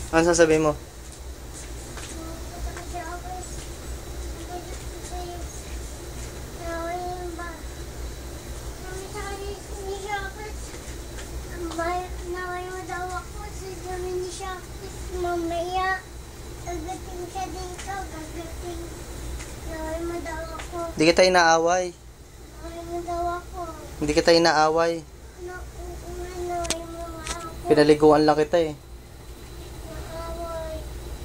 Ano sasabihin mo? Mamaya, gagating siya dito, gagating. Naway mo daw ako. Hindi kita inaaway. Naway mo daw ako. Hindi kita inaaway. Naway mo ako. Pinaliguan lang kita eh.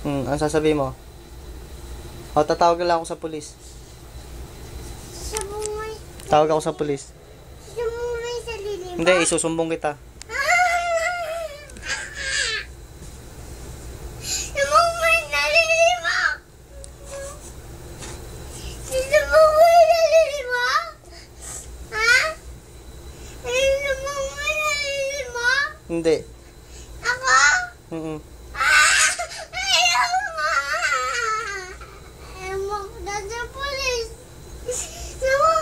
Naway. Ano sasabihin mo? O, tatawag lang ako sa pulis. Sabungay. Tawag ako sa pulis. Sabungay sa lilim. Hindi, isusumbong kita. Sabungay sa lilim. Sabungay sa lilim. Ha? Sabungay sa lilim. Hindi. Ako? Mm-mm. Ayaw mo. Ayaw mo ko na sa polis. Sabungay